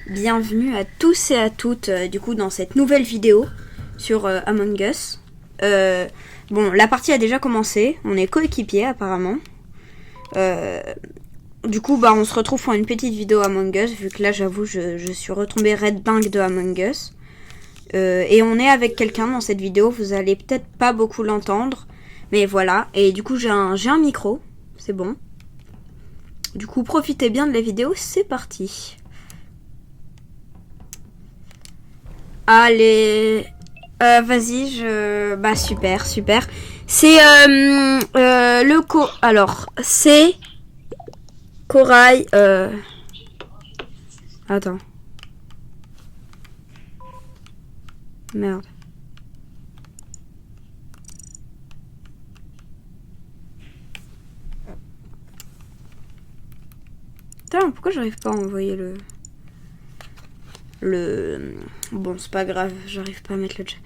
Bienvenue à tous et à toutes du coup dans cette nouvelle vidéo sur Among Us. Bon, la partie a déjà commencé, on est coéquipiers apparemment. Du coup on se retrouve pour une petite vidéo Among Us, vu que là j'avoue je suis retombée red dingue de Among Us. Et on est avec quelqu'un dans cette vidéo, vous allez peut-être pas beaucoup l'entendre, mais voilà. Et du coup j'ai un micro, c'est bon. Du coup profitez bien de la vidéo, c'est parti. Allez, vas-y, bah super. C'est alors c'est Corail. Attends. Merde. Putain, pourquoi j'arrive pas à envoyer le... Bon, c'est pas grave, j'arrive pas à mettre le chat.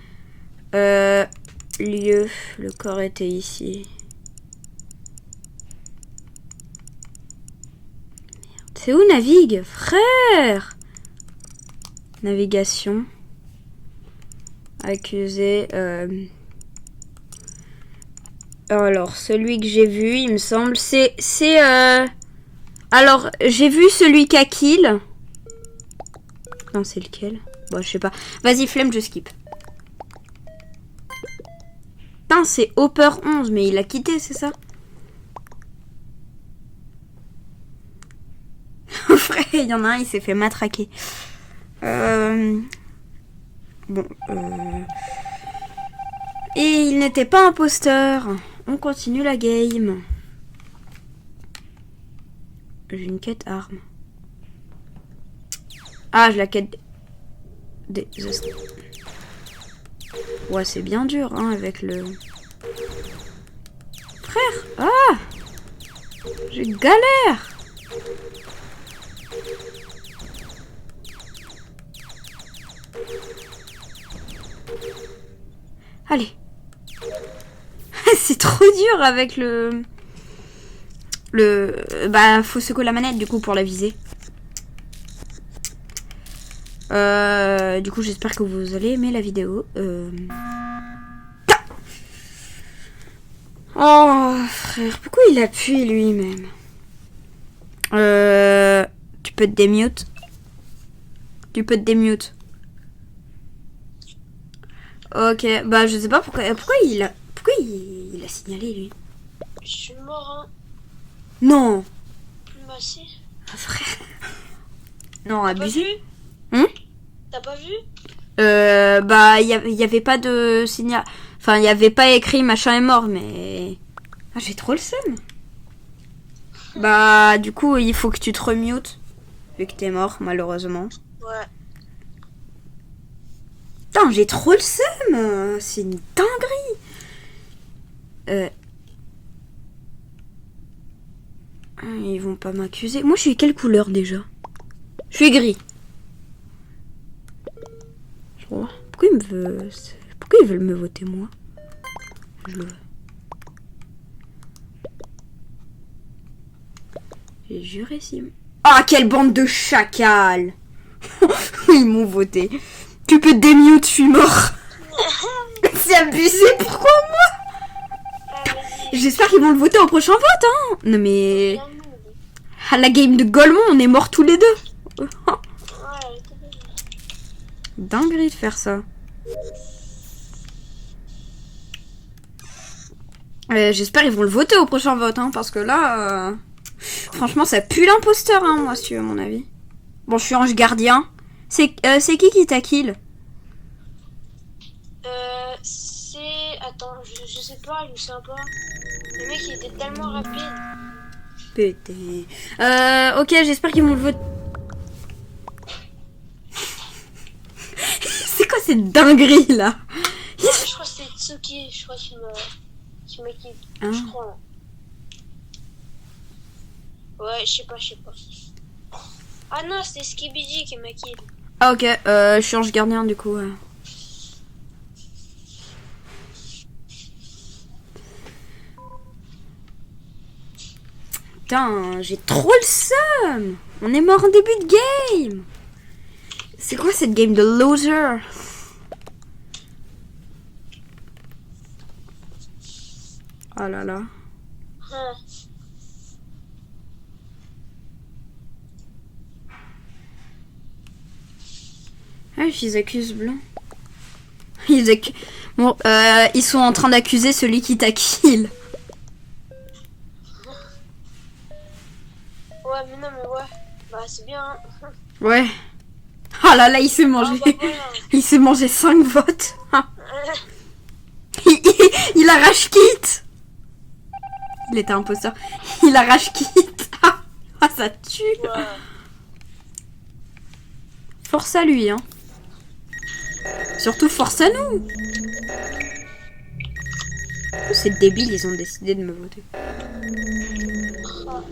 Lieu, le corps était ici. Merde. C'est où navigue, frère? Navigation. Accusé. Alors, celui que j'ai vu, il me semble, alors, j'ai vu celui qu'a kill. Non, c'est lequel? Bon, je sais pas. Vas-y, flemme, je skip. Putain, c'est Hopper 11, mais il a quitté, c'est ça? Frère, il y en a un, il s'est fait matraquer. Bon, Et il n'était pas imposteur. On continue la game. J'ai une quête arme. Ah, je la quête des... Ouais, c'est bien dur, hein, avec le... Frère! Ah! J'ai galère! Allez! C'est trop dur avec le... Bah, faut secouer la manette, du coup, pour la viser. Du coup, j'espère que vous allez aimer la vidéo. Oh, frère, pourquoi il appuie lui-même? Tu peux te démute. Ok, bah je sais pas pourquoi il a signalé lui. Je suis mort, hein. Non. Plus massé. Ah, frère. Non, abusé. T'as pas vu? Bah il y avait pas de signal. Enfin, il y avait pas écrit machin est mort, mais ah, j'ai trop le seum. Bah du coup, il faut que tu te remutes vu que t'es mort malheureusement. Ouais. Putain, j'ai trop le seum. C'est une dinguerie. Ils vont pas m'accuser. Moi, je suis quelle couleur déjà? Je suis gris. Pourquoi ils veulent me voter moi? Je le veux. J'ai juré si. Ah, quelle bande de chacals. Ils m'ont voté. Tu peux te démute, je suis mort. C'est abusé, pourquoi moi? J'espère qu'ils vont le voter au prochain vote, hein. Non mais... À la game de Golemont, on est morts tous les deux. Dinguerie de faire ça. J'espère qu'ils vont le voter au prochain vote, hein, parce que là... Franchement, ça pue l'imposteur, hein, moi, si tu veux, à mon avis. Bon, je suis ange gardien. C'est qui t'a kill? C'est... Attends, je sais pas, je sais pas. Le mec, il était tellement rapide. Putain. Ok, j'espère qu'ils vont le voter. C'est quoi cette dinguerie, là? Non, je crois que c'était Tsuki, je crois qu'il m'a kill. Hein? Je crois. Ouais, je sais pas. Ah non, c'était Skibidi qui m'a kill. Ah ok, je suis ange gardien du coup. Putain, j'ai trop le seum. On est mort en début de game. C'est quoi cette game de loser? Oh là là. Ah, ils accusent Blanc. Bon, ils sont en train d'accuser celui qui t'a kill. Ouais, mais non, mais ouais. Bah, c'est bien. Hein. Ouais. Ah là là, il s'est mangé. bah, voilà. Il s'est mangé 5 votes. Il arrache quitte. Il était imposteur. Il arrache quitte. Ah, ça tue. Ouais. Force à lui, hein. Surtout force à nous. C'est débile, ils ont décidé de me voter. Oh,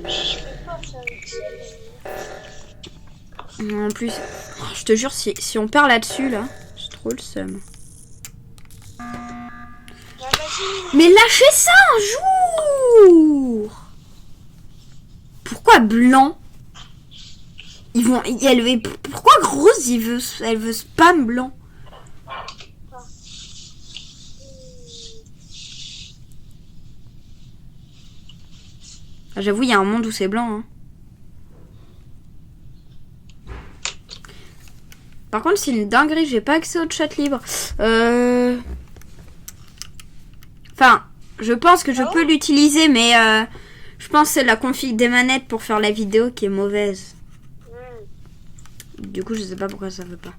je peux pas faire avec ça. En plus, je te jure, si on perd là-dessus, là, j'ai trop le seum. Bah, vas-y. Mais lâchez ça un jour. Pourquoi Blanc? Pourquoi Rose, elle veut spam Blanc? Ah, j'avoue, il y a un monde où c'est blanc. Hein. Par contre, c'est une dinguerie, j'ai pas accès au chat libre. Enfin, je pense que je peux l'utiliser, mais je pense que c'est la config des manettes pour faire la vidéo qui est mauvaise. Du coup, je sais pas pourquoi ça veut pas.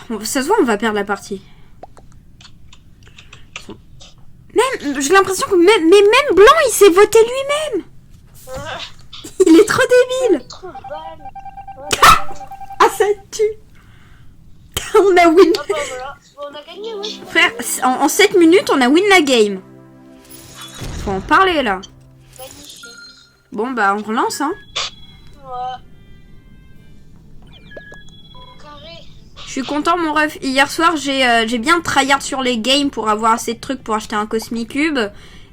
Bon, ça se voit, on va perdre la partie. Même, j'ai l'impression que même Blanc, il s'est voté lui-même. Il est trop débile. Trop balle. Ah, ça tue. On a win. Ah bah voilà. Bon, on a gagné, ouais. Frère, en 7 minutes, on a win la game. Faut en parler, là. Magnifique. Bon, bah, on relance, hein. Ouais. Carré. Je suis content, mon ref. Hier soir, j'ai bien tryhard sur les games pour avoir assez de trucs pour acheter un Cosmic Cube.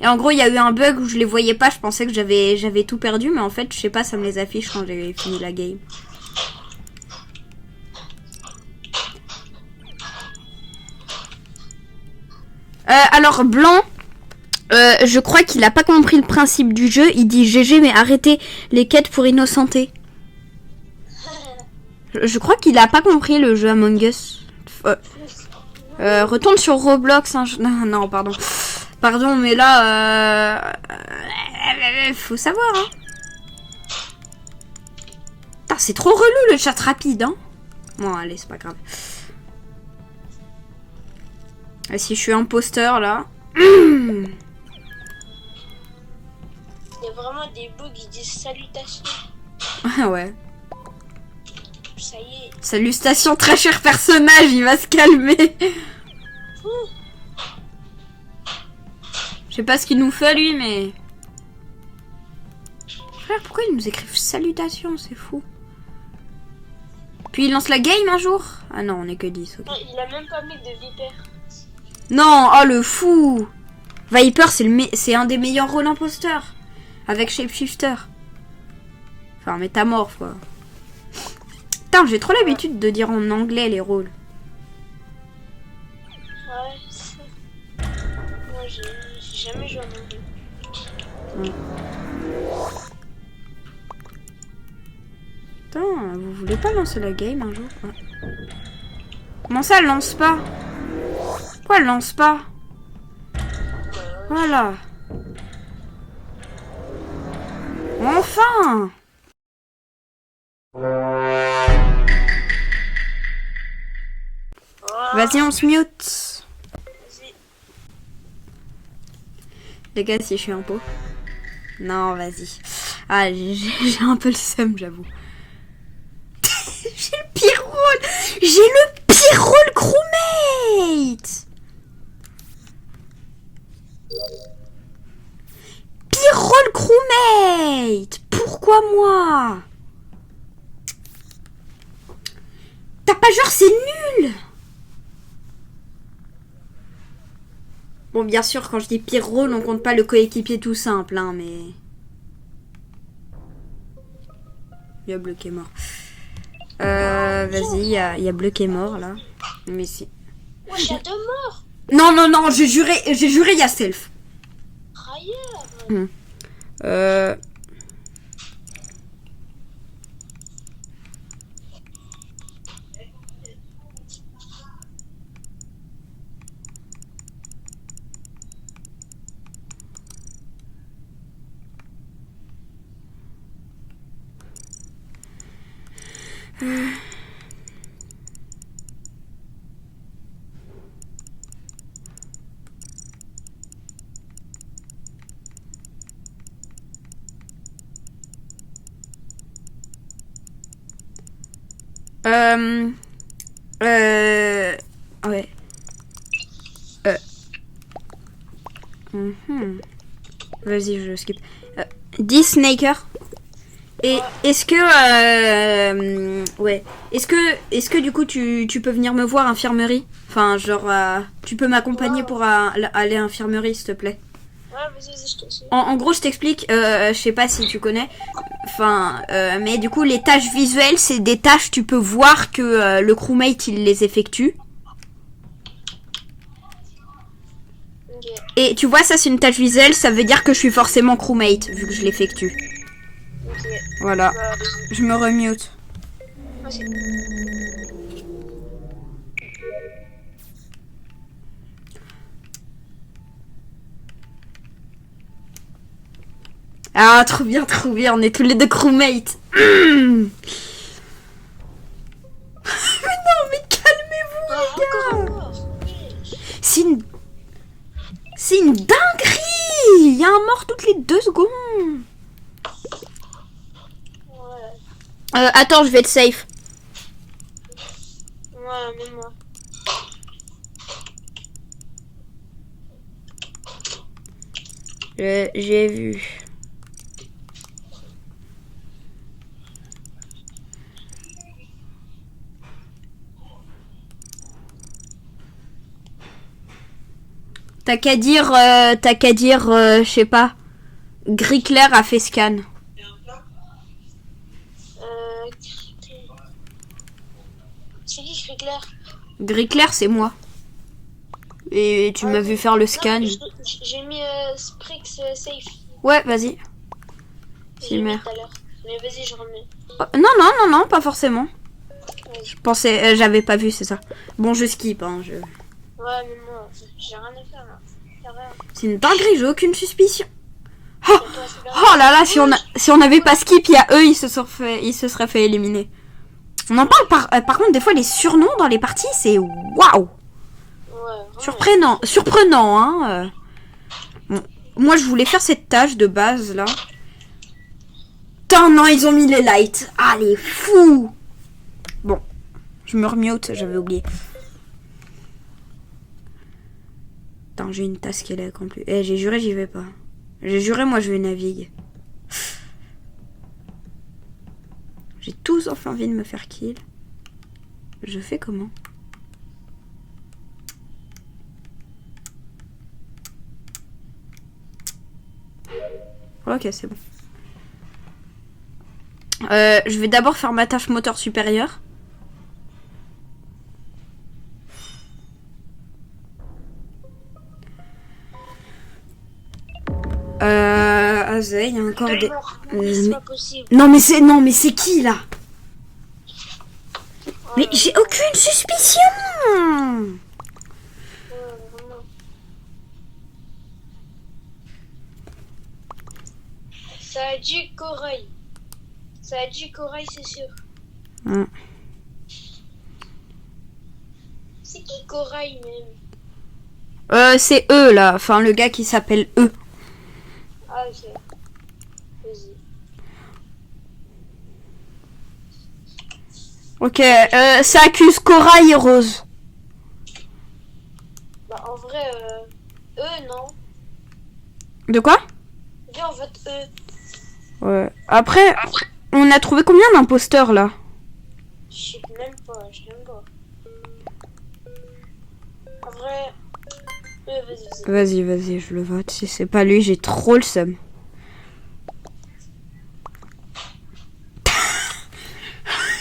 Et en gros, il y a eu un bug où je les voyais pas. Je pensais que j'avais tout perdu. Mais en fait, je sais pas, ça me les affiche quand j'ai fini la game. Alors, Blanc, je crois qu'il a pas compris le principe du jeu. Il dit GG, mais arrêtez les quêtes pour innocentés. Je crois qu'il a pas compris le jeu Among Us. Retourne sur Roblox. Hein. Non, pardon. Pardon, mais là... faut savoir, hein. Putain, c'est trop relou le chat rapide, hein. Bon, allez, c'est pas grave. Et si je suis imposteur, là... Il y a vraiment des bugs qui disent salutations. Ah ouais. Ça y est. Salutations, très cher personnage, il va se calmer. Je sais pas ce qu'il nous fait, lui, mais... Frère, pourquoi ils nous écrivent salutations, c'est fou. Puis il lance la game un jour. Ah non, on est que 10, ok. Non, il a même pas mis de Viper. Non, oh le fou. Viper, c'est un des meilleurs rôles imposteurs. Avec Shapeshifter. Enfin, métamorphe, quoi. Putain, j'ai trop l'habitude de dire en anglais les rôles. Ouais. Moi, j'ai jamais joué en anglais. Putain, vous voulez pas lancer la game un jour? Ouais. Comment ça, elle lance pas? Pourquoi elle lance pas? Voilà. Enfin! Vas-y, on se mute. Vas-y. Les gars, si je suis un pot. Non, vas-y. Ah, j'ai un peu le seum, j'avoue. J'ai le pire rôle. J'ai le pire rôle crewmate. Pire rôle crewmate. crewmate? Pourquoi moi? T'as pas genre c'est nul? Bon, bien sûr, quand je dis pire rôle, on compte pas le coéquipier tout simple, hein, mais... Il y a Bleu qui est mort. Vas-y, il y a Bleu qui est mort, là. Mais si. Moi, j'ai 2 morts. Non, non, non, j'ai juré, il y a Self. Railleur. Ouais. Vas-y, je skip. Dis Snaker. Et est-ce que ouais, est-ce que du coup tu peux venir me voir à infirmerie? Enfin, genre tu peux m'accompagner pour aller à infirmerie, s'il te plaît. Ouais, vas-y, je te suis. En gros, je t'explique, je sais pas si tu connais, enfin, mais du coup, les tâches visuelles, c'est des tâches, tu peux voir que le crewmate, il les effectue. Ok. Et tu vois, ça, c'est une tâche visuelle, ça veut dire que je suis forcément crewmate, vu que je l'effectue. Ok. Voilà, Bah, je me remute. vas-y. Ah, trop bien, on est tous les deux crewmates. Mais non, mais calmez-vous, Ah, les gars. encore un mort. C'est une dinguerie. Il y a un mort toutes les 2 secondes. Ouais. Attends, je vais être safe. Ouais, même moi. J'ai vu. T'as qu'à dire, je sais pas. Gris clair a fait scan. C'est qui crie clair? Gris clair, c'est moi. Et tu m'as vu faire le scan. J'ai mis Sprix safe. Ouais, vas-y. J'ai mis merde. tout à l'heure. Mais vas-y, je remets. Oh, non, pas forcément. Vas-y. Je pensais, j'avais pas vu, c'est ça. Bon, je skip, hein. Ouais, mais moi, j'ai rien à faire là. Y'a rien. C'est une dinguerie, j'ai aucune suspicion. Oh, Et toi, c'est là. oh là là, si on avait pas skip, il y a eux, ils se seraient fait éliminer. On en parle par contre, des fois, les surnoms dans les parties, c'est waouh. Ouais, Surprenant, hein. Bon, moi, je voulais faire cette tâche de base, là. Putain, non, ils ont mis les lights. Ah, les fous. Bon, je me remute, j'avais oublié. Putain, j'ai une tasse qui est en plus. Eh, j'ai juré, j'y vais pas. J'ai juré, moi, je vais naviguer. J'ai tous enfin envie de me faire kill. Je fais comment? Ok, c'est bon. Je vais d'abord faire ma tâche moteur supérieur. Il y a encore des... c'est pas possible. Non mais c'est qui là? Mais j'ai aucune suspicion. Vraiment. Ça a dit Corail. Ça a dit Corail, c'est sûr. C'est qui Corail même? C'est eux là, enfin le gars qui s'appelle eux. Ah, ok. Vas-y. Ok, ça accuse Corail et Rose. Bah, en vrai, eux, non. De quoi? Viens, on vote eux. Ouais. Après, on a trouvé combien d'imposteurs là? Je sais même pas, je sais même pas. En vrai... Vas-y, je le vote. Si c'est pas lui, j'ai trop le seum.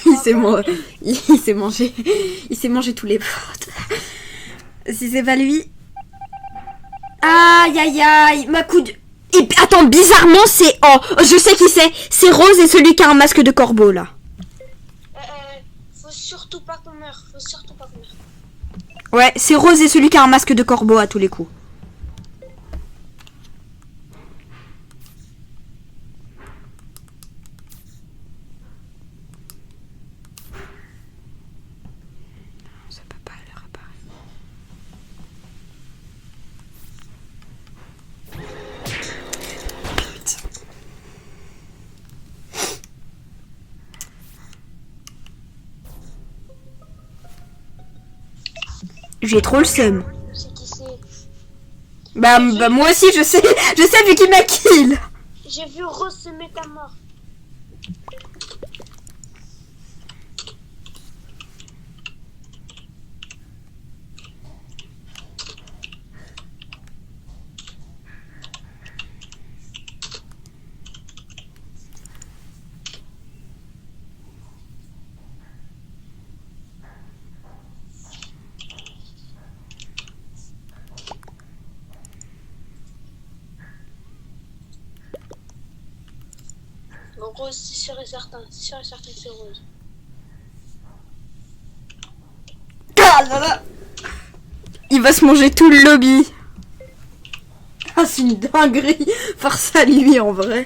Il s'est mangé. Il s'est mangé tous les votes. Si c'est pas lui. Aïe aïe aïe, ma coude. Et attends, bizarrement c'est... Oh, je sais qui c'est. C'est Rose et celui qui a un masque de corbeau là. Faut surtout pas qu'on meure. Faut surtout pas qu'on meure. Ouais, c'est Rose et celui qui a un masque de corbeau à tous les coups. Ça peut pas le réparer. Putain. J'ai trop le seum. C'est qui c'est? Bah moi aussi je sais vu qu'il m'a kill. J'ai vu Rose se mettre à mort. Bon, Rose, c'est sûr et certain. C'est sûr et certain que c'est Rose. Ah là là. Il va se manger tout le lobby. Ah c'est une dinguerie. Farce à lui en vrai.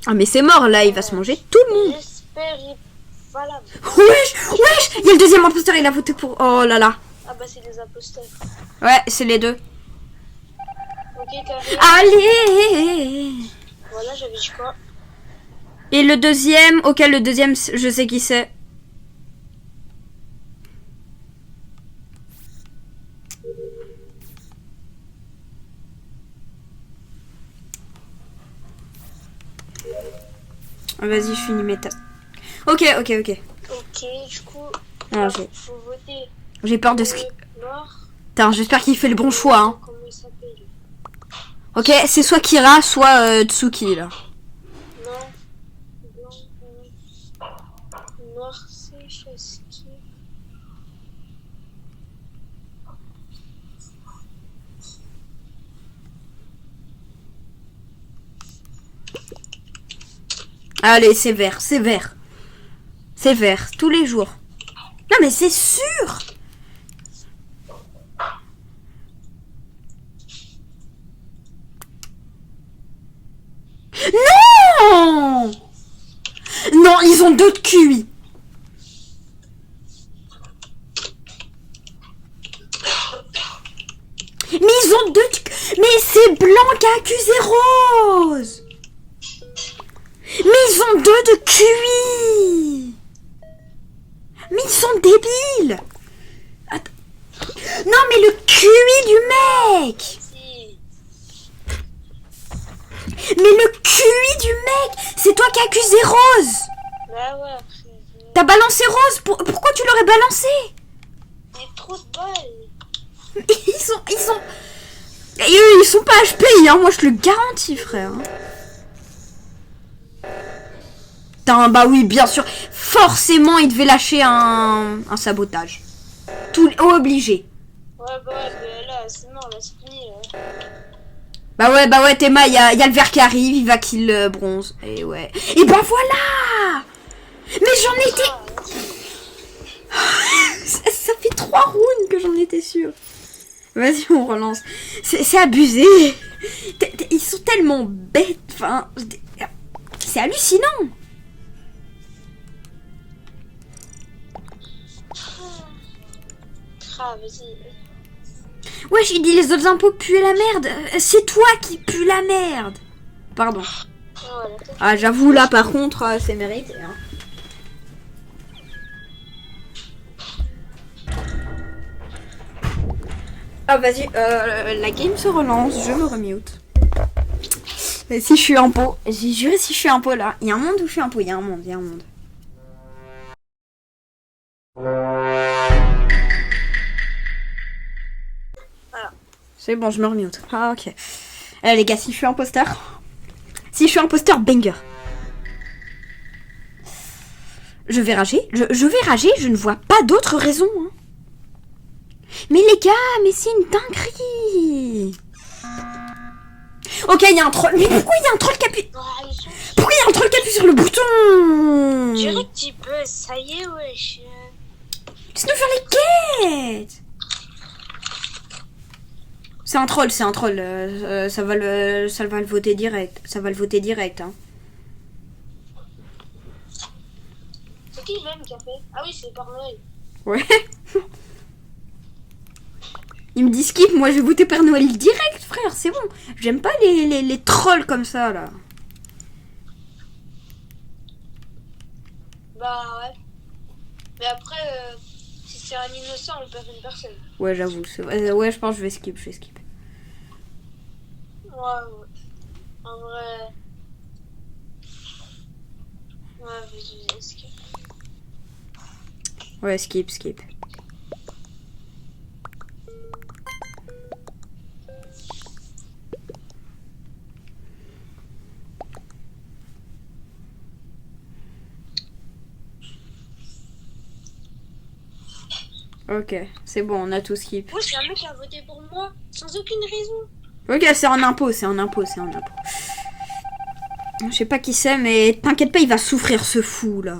Ah mais c'est mort là, il va se manger tout le monde. J'espère il... Voilà. Wesh. Il y a le deuxième imposteur, il a voté pour... Oh là là. Ah bah c'est des imposteurs. Ouais, c'est les deux. Ok, carré. Allez. Voilà, j'avais dit quoi? Et le deuxième, le deuxième, je sais qui c'est. Vas-y, je finis mes tasks. Ok. Ok, du coup, Ah, faut voter. j'ai peur de ce... Noir. Putain, j'espère qu'il fait le bon choix. Hein. Comment il s'appelle? Ok, c'est soit Kira, soit Tsuki là. Non. Blanc. Noir, c'est Chesky. Allez, c'est vert. C'est vert, tous les jours. Non mais c'est sûr. Non. Non, ils ont d'autres QI. Mais ils ont deux... Mais c'est Blanc qui a accusé Rose. Mais ils ont deux de QI. Mais ils sont débiles. Attends. Non mais le QI du mec. Si. Mais le QI du mec. C'est toi qui as accusé Rose. Bah ouais, après. T'as balancé Rose. Pourquoi tu l'aurais balancé? Il y a trop de balles. Ils sont... Et eux, ils sont pas HP, hein. Moi je te le garantis, frère. Putain, bah oui, bien sûr. Forcément, il devait lâcher un sabotage. Tout obligé. Ouais, bah ouais, là, c'est mort, là, c'est fini. Bah ouais, Théma, il y a le vert qui arrive, il va kill le bronze. Et ouais. Et ben voilà. Mais j'en étais... ça fait 3 rounds que j'en étais sûre. Vas-y, on relance. C'est abusé. Ils sont tellement bêtes. Enfin, c'est hallucinant. Ah, vas-y. Wesh, il dit les autres impôts puent la merde. C'est toi qui pue la merde. Pardon. Voilà, Ah, j'avoue, là, par contre, c'est mérité. Hein. Ah, vas-y, la game se relance. Je me remute. Mais si je suis un pot, j'ai juré si je suis un pot là. Il y a un monde où je suis un pot, il y a un monde. Voilà. C'est bon, je me remute. Ah ok. Les gars, si je suis imposteur. Si je suis imposteur, banger. Je vais rager. Je vais rager, je ne vois pas d'autre raison. Hein. Mais les gars, mais c'est une dinguerie. Ok, il y a un troll. Mais pourquoi il y a un troll qui appuie? Pourquoi il y a un troll qui appuie sur le bouton? Direct, petit peu, ça y est, wesh. Laisse-nous faire les quêtes. C'est un troll, ça va le voter direct. Ça va le voter direct, hein. C'est qui même qui a fait? Ah oui, c'est Père Noël. Ouais. Il me dit skip, moi je vais voter Père Noël direct, frère, c'est bon. J'aime pas les trolls comme ça, là. Bah ouais. Mais après, si c'est un innocent, on perd une personne. Ouais, j'avoue. Ouais, je pense que je vais skip. Ouais. En vrai... Ouais, vas-y, skip. Ouais, skip. Ok, c'est bon, on a tout skip. Ouais, c'est un mec qui a voté pour moi, sans aucune raison. Ok, c'est un impôt. Je sais pas qui c'est, mais t'inquiète pas, il va souffrir ce fou, là.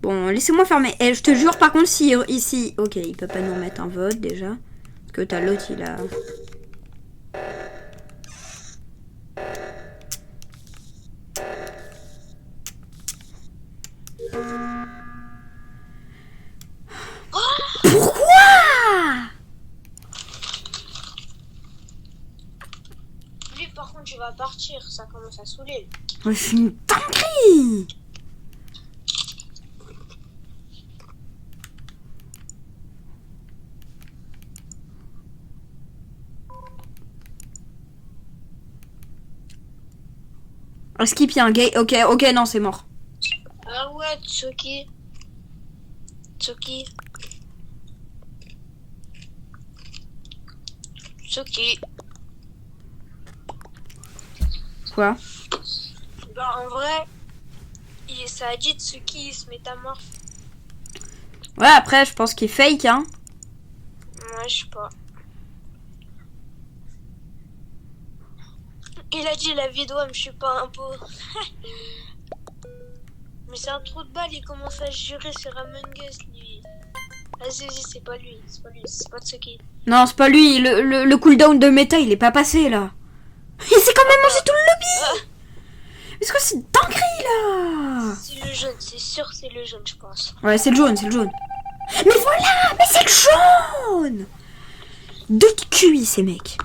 Bon, laissez-moi fermer. Eh, je te jure, par contre, si ici... Ok, il peut pas nous remettre un vote, déjà. Parce que t'as l'autre, il a... Pourquoi? Lui, par contre, tu vas partir, ça commence à saouler. Ouais, c'est une dinguerie. Skip, il y a un gay. Ok, non, c'est mort. Ah ouais, Tsuki. Quoi? Bah en vrai, ça a dit Tsuki, il se métamorphe. Ouais, après, je pense qu'il fake, hein. Ouais, je sais pas. Il a dit la vidéo, mais je suis pas un pot. Mais c'est un trou de balle, il commence à jurer sur Among Us, lui. Vas-y, c'est pas lui, c'est pas Tsuki. Non, c'est pas lui. Le cooldown de méta, il est pas passé, là. Il s'est quand même mangé tout le lobby. Est-ce que c'est dinguerie, là? C'est le jaune, c'est sûr, c'est le jaune, je pense. Ouais, c'est le jaune. Mais voilà, mais c'est le jaune. Deux QI, ces mecs.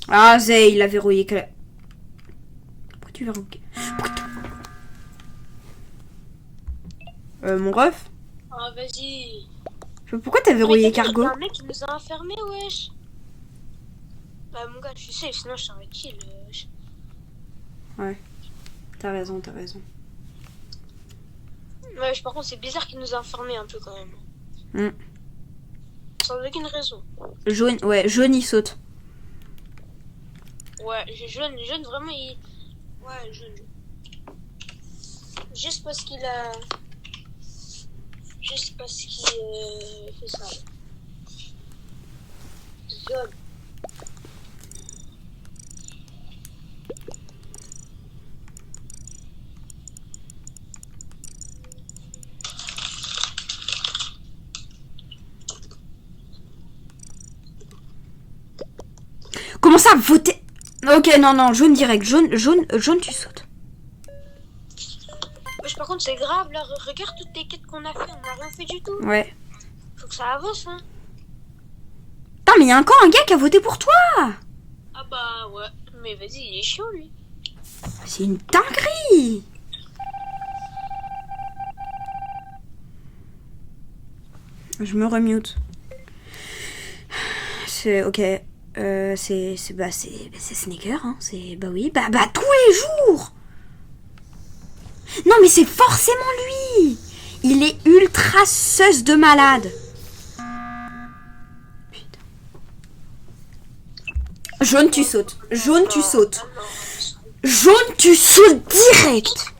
Ah, Zay, il a verrouillé. Pourquoi tu verrouilles? Mon ref? Ah, vas-y. Pourquoi t'as verrouillé Cargo? Il y a un mec qui nous a enfermés, wesh. Bah, mon gars, tu sais, sinon je t'aurais kill. Ouais. T'as raison. Ouais, par contre, c'est bizarre qu'il nous a enfermés un peu quand même. Sans aucune raison. Jaune, il saute. Ouais, jaune, vraiment, il... Ouais, jaune. Juste parce qu'il a... Juste parce qu'il fait ça. Jaune. Comment ça, voter? Ok, non, jaune direct. Jaune, tu sautes. Wesh, par contre, c'est grave, là. Regarde toutes les quêtes qu'on a fait. On n'a rien fait du tout. Ouais. Faut que ça avance, hein. Putain, mais il y a encore un gars qui a voté pour toi. Ah bah, ouais. Mais vas-y, il est chiant, lui. C'est une dinguerie. oui. Je me remute. C'est ok. C'est Sneaker, hein. C'est bah oui. Bah tous les jours. Non mais c'est forcément lui. Il est ultra sus de malade. Putain. Jaune tu sautes. Jaune tu sautes. Jaune tu sautes direct.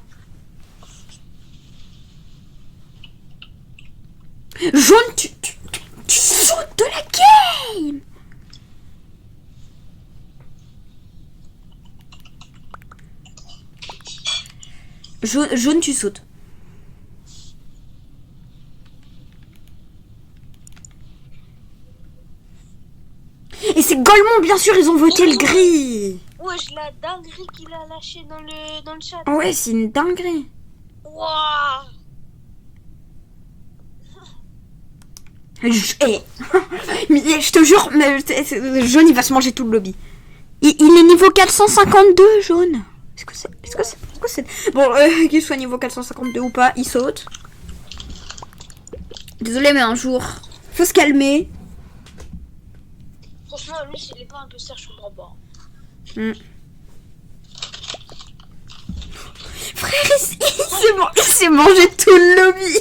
Jaune tu sautes de la game. Jaune tu sautes. Et c'est Golemon, bien sûr, ils ont voté le gris. Wesh, la dinguerie qu'il a lâché dans le chat. Ouais, c'est une dinguerie. Waouh. Mais je te jure, Jaune, il va se manger tout le lobby. Il est niveau 452, Jaune. Est-ce que c'est... Bon, qu'il soit niveau 452 ou pas, il saute. Désolé, mais un jour, faut se calmer. Franchement, lui, s'il est pas un peu serre, je comprends pas. Frère, il s'est mangé tout le lobby.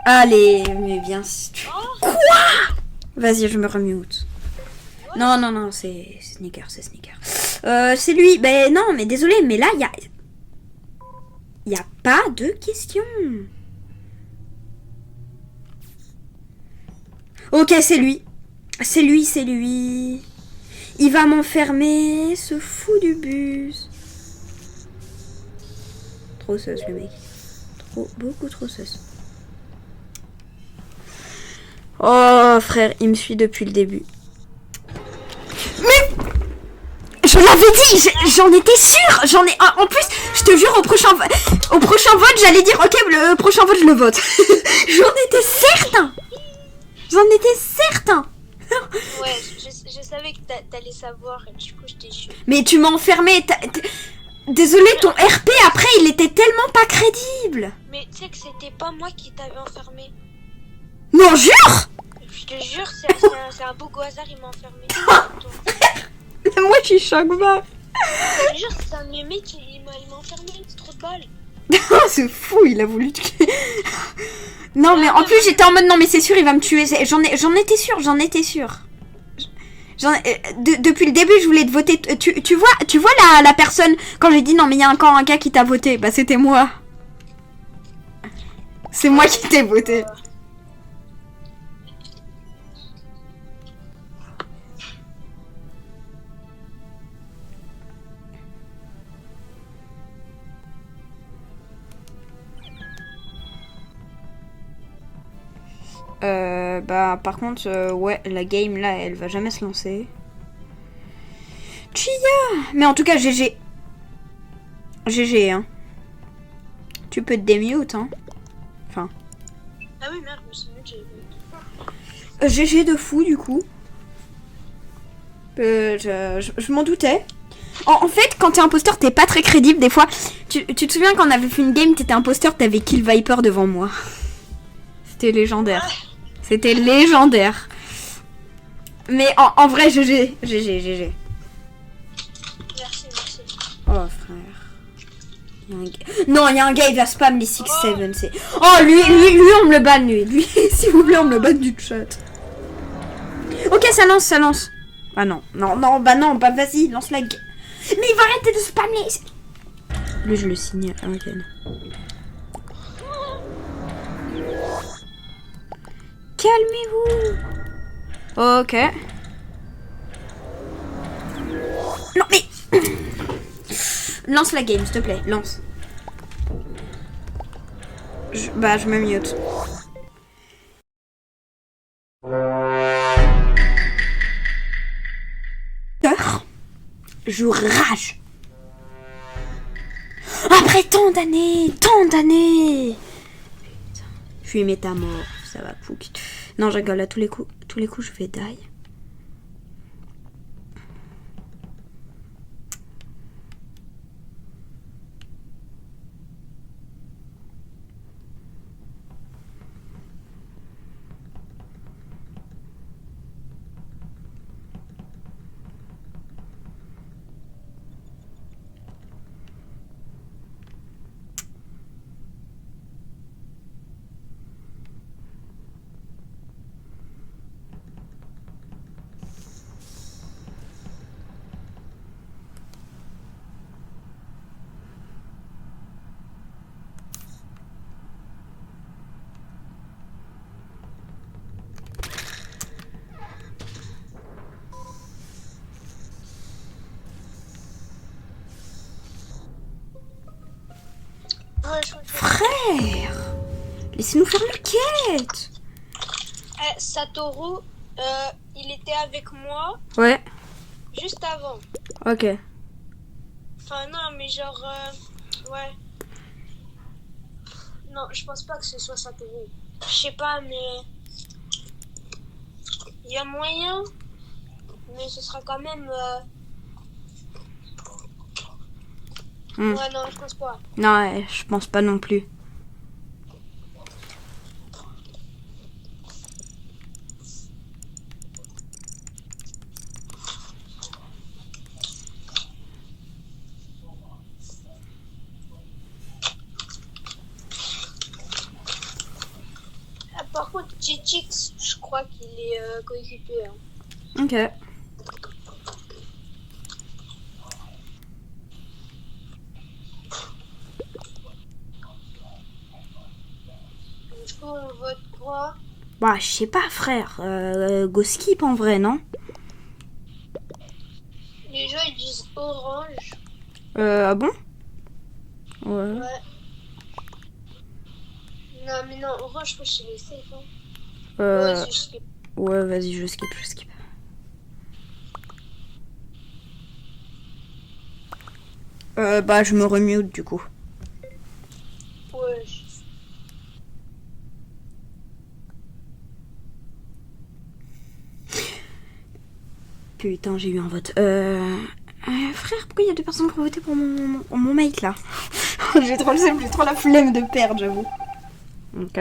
Allez, mais bien... Quoi? Vas-y, je me remute. Non, c'est Sneaker. C'est lui. Ben non, mais désolé, mais là, il y a pas de question. Ok, c'est lui. C'est lui. Il va m'enfermer, ce fou du bus. Trop sus, le mec. Beaucoup trop sus. Oh, frère, il me suit depuis le début. Mais je l'avais dit, j'en étais sûre. En plus, je te jure, au prochain vote, j'allais dire, ok, le prochain vote, je le vote. J'en étais certain. Ouais, je savais que t'allais savoir, et du coup, je t'ai su. Mais tu m'as enfermé. Désolé, ton RP après, il était tellement pas crédible. Mais tu sais que c'était pas moi qui t'avais enfermé. Non, jure. Je te jure, c'est un beau hasard, il m'a enfermé. Moi, je suis choc bas. Je te jure, c'est un de mes mecs, il m'a enfermé, c'est trop de balles. C'est fou, il a voulu tuer. Non, mais en plus, j'étais en mode, non, mais c'est sûr, il va me tuer. J'en étais sûre. Depuis le début, je voulais te voter. Tu vois la personne, quand j'ai dit, non, mais il y a encore un gars qui t'a voté. Bah, c'était moi. C'est moi qui t'ai voté. Bah par contre ouais, la game là elle va jamais se lancer. Chia. Mais en tout cas GG hein. Tu peux te démute hein. Enfin. Ah oui merde, je me suis mis, GG de fou du coup. Je m'en doutais. En fait, quand t'es imposteur, t'es pas très crédible des fois. Tu te souviens quand on avait fait une game, t'étais imposteur, t'avais Kill Viper devant moi. C'était légendaire. C'était légendaire. Mais en vrai, GG. Merci. Oh frère. Non, il y a un gars, il va spam les 6-7. C'est... Oh, lui, on me le banne, lui. S'il vous plaît, on me le banne du chat. Ok, ça lance. Ah non, bah vas-y, lance la... Mais il va arrêter de spammer. Lui, je le signale. Ok. Calmez-vous. Ok. Non mais... Lance la game, s'il te plaît. Lance. Je me mute. Je rage. Après tant d'années. Putain. Je suis métamorphe, ça va pouc. Non, je rigole, à tous les coups, je vais die. wesh. Frère, laissez-nous faire la quête. Satoru, il était avec moi Ouais, juste avant. ok. Enfin, non, mais genre, ouais. Non, je pense pas que ce soit Satoru. Je sais pas, mais il y a moyen, mais ce sera quand même. Ouais, non, je pense pas. Non, ouais, je pense pas non plus. Par contre, Chichix, je crois qu'il est coéquipier. Hein. Ok. Du coup, on vote quoi? Bah, je sais pas, frère. Go skip en vrai, non? Les gens ils disent orange. Ah bon? Ouais. Ouais. Non, mais non, orange, je crois que c'est les safe. Hein. Euh, Ouais, je skip. ouais, vas-y, je skip. Bah, je me remute du coup. Ouais. Putain, j'ai eu un vote. Frère, pourquoi il y a deux personnes qui ont voté pour mon mate là? J'ai trop la flemme de perdre, j'avoue. Ok.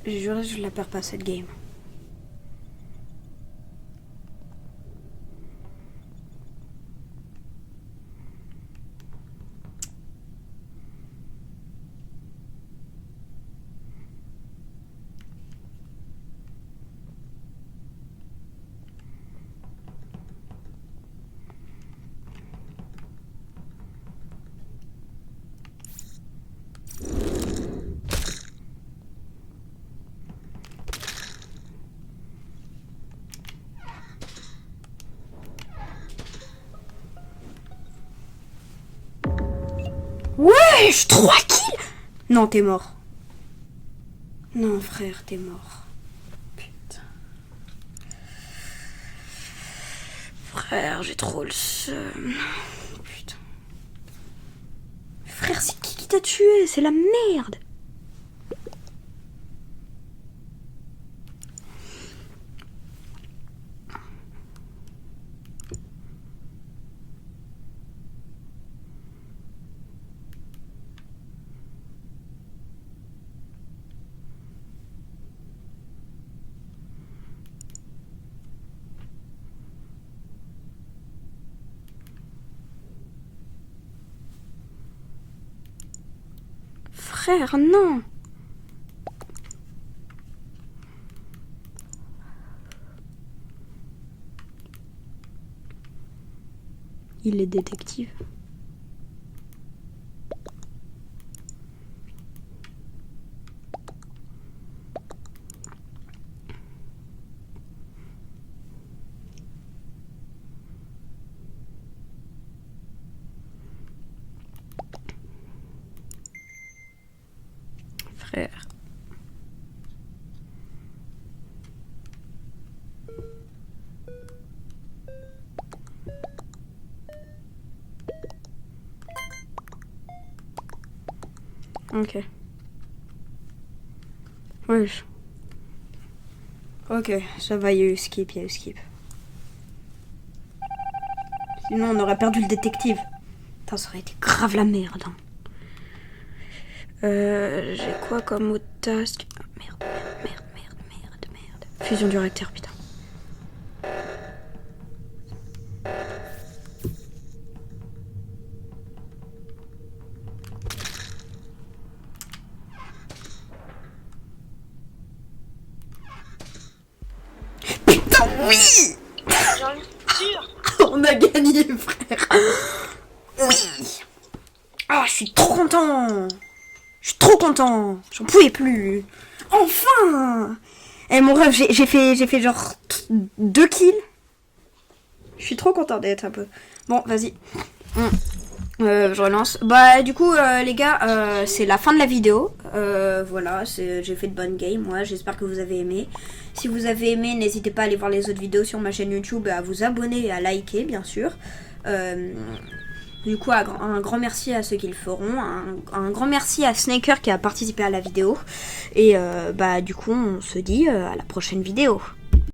J'ai juré, je la perds pas cette game. Wesh, 3 kills. Non, t'es mort. Non, frère, t'es mort. Putain. Frère, j'ai trop le seum. Putain. Frère, c'est qui t'a tué? C'est la merde. Frère, non. Il est détective. Frère. Ok. Oui. Ok, ça va, il y a eu skip, Sinon, on aurait perdu le détective. Putain, ça aurait été grave la merde. Hein. J'ai quoi comme autre task? Merde. Fusion du réacteur, putain. Putain, oui! J'en ai sûr. On a gagné, frère. Oui. Ah, je suis trop content. J'en pouvais plus. Enfin. Et mon rêve, j'ai fait genre 2 kills. Je suis trop content d'être un peu. Bon, vas-y. Je relance. Bah, du coup, les gars, c'est la fin de la vidéo. Voilà, j'ai fait de bonnes games, moi. J'espère que vous avez aimé. Si vous avez aimé, n'hésitez pas à aller voir les autres vidéos sur ma chaîne YouTube et à vous abonner et à liker, bien sûr. Du coup, un grand merci à ceux qui le feront. Un grand merci à Snaker qui a participé à la vidéo. Et bah, du coup, on se dit à la prochaine vidéo.